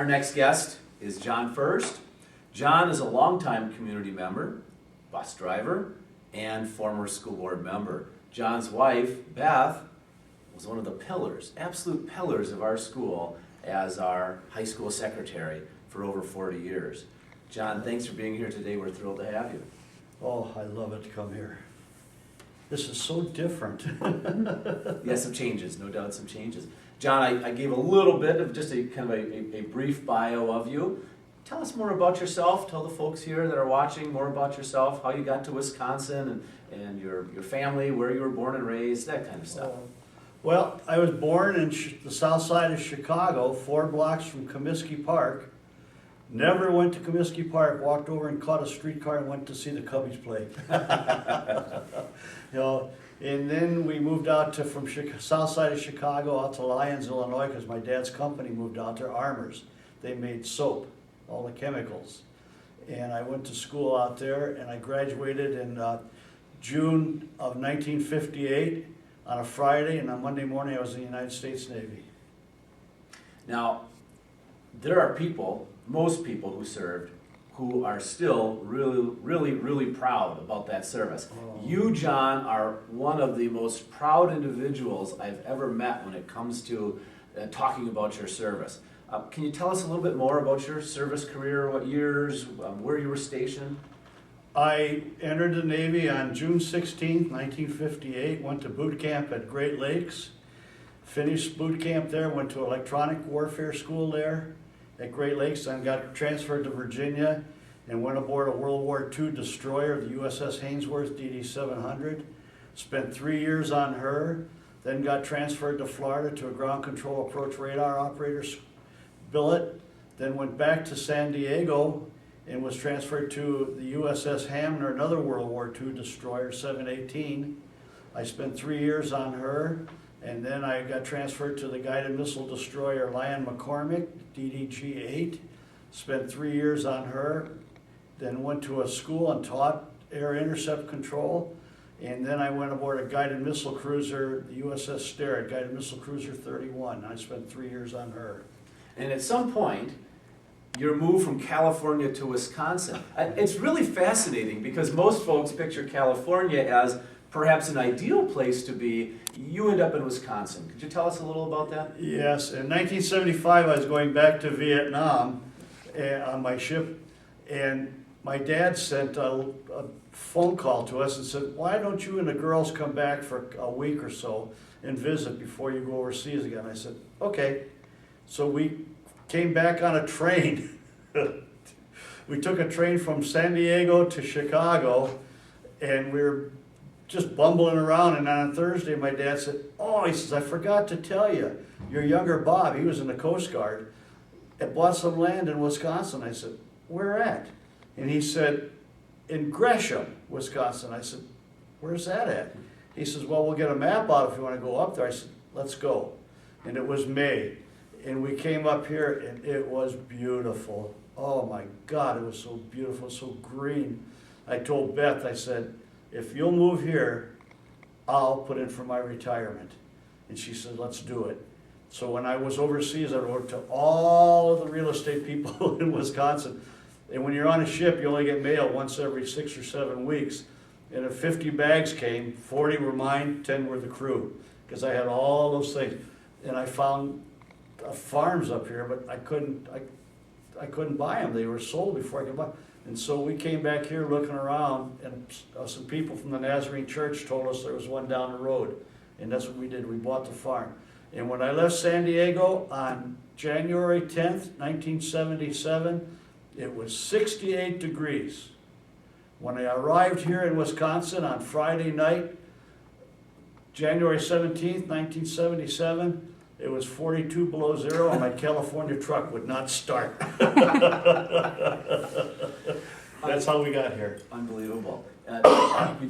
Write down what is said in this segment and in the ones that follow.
Our next guest is John Fuerst. John is a longtime community member, bus driver, and former school board member. John's wife, Beth, was one of the pillars, absolute pillars of our school as our high school secretary for over 40 years. John, thanks for being here today. We're thrilled to have you. Oh, I love it to come here. This is so different. Yes, some changes, no doubt some changes. John, I gave a little bit of just a kind of a brief bio of you. Tell us more about yourself. Tell the folks here that are watching more about yourself, how you got to Wisconsin and your family, where you were born and raised, that kind of stuff. Well, I was born in the south side of Chicago, 4 blocks from Comiskey Park. Never went to Comiskey Park, walked over and caught a streetcar and went to see the Cubbies play. And then we moved out to from south side of Chicago out to Lyons, Illinois, because my dad's company moved out there, Armors. They made soap, all the chemicals. And I went to school out there, and I graduated in June of 1958 on a Friday, and on Monday morning I was in the United States Navy. Now, there are people, most people who served, who are still really proud about that service. Oh. You, John, are one of the most proud individuals I've ever met when it comes to talking about your service. Can you tell us a little bit more about your service career, what years, where you were stationed? I entered the Navy on June 16, 1958, went to boot camp at Great Lakes, finished boot camp there, went to electronic warfare school there at Great Lakes, then got transferred to Virginia and went aboard a World War II destroyer, the USS Haynesworth DD-700. Spent 3 years on her, then got transferred to Florida to a ground control approach radar operator's billet, then went back to San Diego and was transferred to the USS Hamner, another World War II destroyer, 718. I spent 3 years on her, and then I got transferred to the guided missile destroyer Lion McCormick, DDG-8. Spent 3 years on her, then went to a school and taught air intercept control, and then I went aboard a guided missile cruiser, the USS Sterett, guided missile cruiser 31. I spent 3 years on her. And at some point, your move from California to Wisconsin. It's really fascinating because most folks picture California as perhaps an ideal place to be. You end up in Wisconsin. Could you tell us a little about that? Yes, in 1975 I was going back to Vietnam on my ship, and my dad sent a phone call to us and said, why don't you and the girls come back for a week or so and visit before you go overseas again? I said, okay. So we came back on a train. We took a train from San Diego to Chicago, and we were just bumbling around, and on a Thursday my dad said, oh, he says, I forgot to tell you, your younger Bob, he was in the Coast Guard, had bought some land in Wisconsin. I said, where at? And he said, in Gresham, Wisconsin. I said, where's that at? He says, well, we'll get a map out if you want to go up there. I said, let's go. And it was May. And we came up here, and it was beautiful. Oh my God, it was so beautiful, so green. I told Beth, I said, if you'll move here, I'll put in for my retirement. And she said, let's do it. So when I was overseas, I wrote to all of the real estate people in Wisconsin. And when you're on a ship, you only get mail once every 6 or 7 weeks. And if 50 bags came, 40 were mine, 10 were the crew, because I had all those things. And I found farms up here, but I couldn't buy them. They were sold before I could buy them. And so we came back here looking around, and some people from the Nazarene Church told us there was one down the road. And that's what we did. We bought the farm. And when I left San Diego on January 10th, 1977, it was 68 degrees. When I arrived here in Wisconsin on Friday night, January 17th, 1977, it was 42 below zero, and my California truck would not start. That's how we got here. Unbelievable.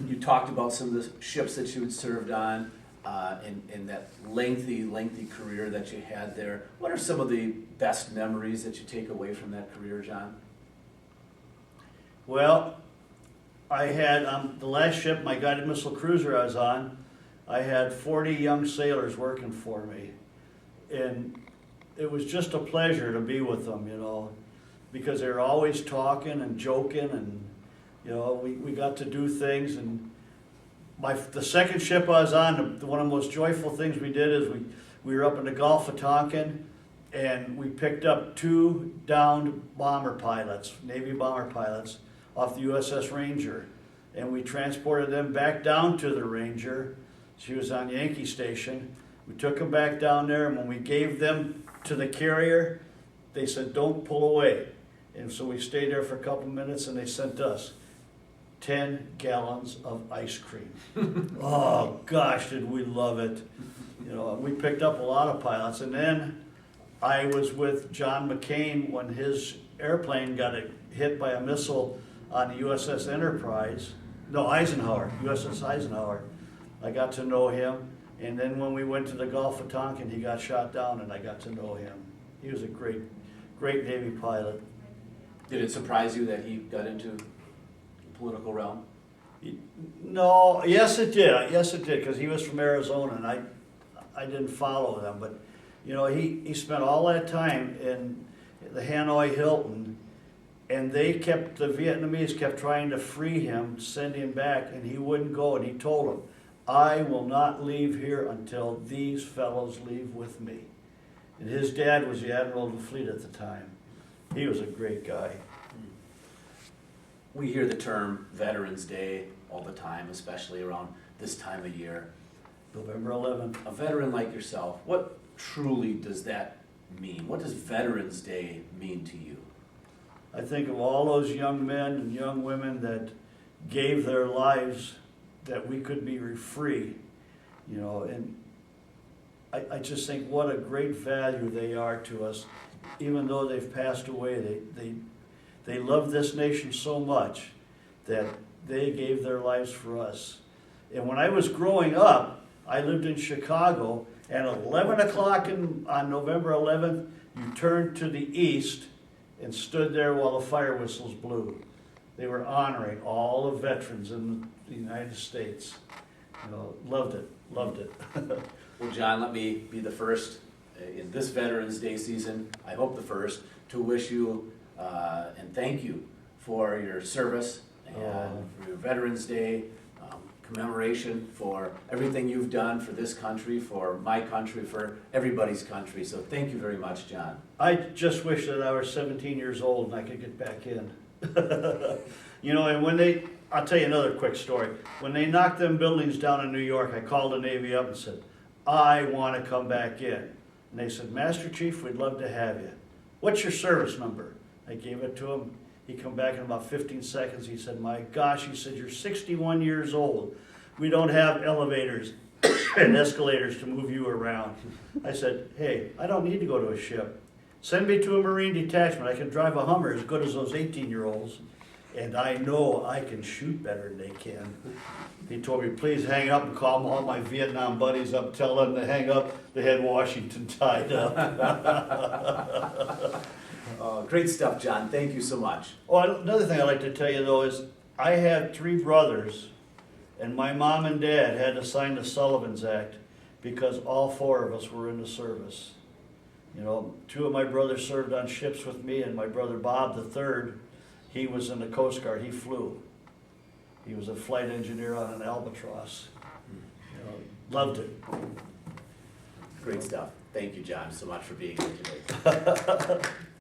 You talked about some of the ships that you had served on and that lengthy career that you had there. What are some of the best memories that you take away from that career, John? Well, I had, the last ship, my guided missile cruiser I was on, I had 40 young sailors working for me. And it was just a pleasure to be with them, you know, because they were always talking and joking, and, you know, we got to do things. And the second ship I was on, one of the most joyful things we did is we were up in the Gulf of Tonkin, and we picked up 2 downed bomber pilots, Navy bomber pilots, off the USS Ranger. And we transported them back down to the Ranger. She was on Yankee Station. We took them back down there, and when we gave them to the carrier, they said, "Don't pull away." And so we stayed there for a couple minutes, and they sent us 10 gallons of ice cream. Oh gosh, did we love it. You know, we picked up a lot of pilots. And then I was with John McCain when his airplane got hit by a missile on the USS Enterprise. No, Eisenhower, USS Eisenhower. I got to know him. And then when we went to the Gulf of Tonkin, he got shot down, and I got to know him. He was a great, great Navy pilot. Did it surprise you that he got into the political realm? No, yes it did, because he was from Arizona, and I didn't follow them. But, you know, he spent all that time in the Hanoi Hilton, and the Vietnamese kept trying to free him, send him back, and he wouldn't go. And he told them, "I will not leave here until these fellows leave with me." And his dad was the Admiral of the Fleet at the time. He was a great guy. We hear the term Veterans Day all the time, especially around this time of year. November 11th. A veteran like yourself, what truly does that mean? What does Veterans Day mean to you? I think of all those young men and young women that gave their lives that we could be free, you know, and I just think what a great value they are to us. Even though they've passed away, they love this nation so much that they gave their lives for us. And when I was growing up, I lived in Chicago, and at 11 o'clock on November 11th, you turned to the east and stood there while the fire whistles blew. They were honoring all the veterans in the United States. You know, loved it. Well, John, let me be the first in this Veterans Day season, I hope the first, to wish you and thank you for your service and for your Veterans Day commemoration, for everything you've done for this country, for my country, for everybody's country. So thank you very much, John. I just wish that I was 17 years old and I could get back in. You know, and I'll tell you another quick story. When they knocked them buildings down in New York, I called the Navy up and said, "I want to come back in." And they said, "Master Chief, we'd love to have you. What's your service number?" I gave it to him. He come back in about 15 seconds. He said, "My gosh," he said, "you're 61 years old. We don't have elevators and escalators to move you around." I said, "Hey, I don't need to go to a ship. Send me to a Marine detachment. I can drive a Hummer as good as those 18-year-olds. And I know I can shoot better than they can." He told me, "Please hang up," and call all my Vietnam buddies up, tell them to hang up. They had Washington tied up. Great stuff, John. Thank you so much. Oh, another thing I'd like to tell you, though, is I had 3 brothers, and my mom and dad had to sign the Sullivan's Act because all 4 of us were in the service. You know, 2 of my brothers served on ships with me, and my brother Bob, the third, he was in the Coast Guard. He flew. He was a flight engineer on an Albatross. You know, loved it. Great stuff. Thank you, John, so much for being here today.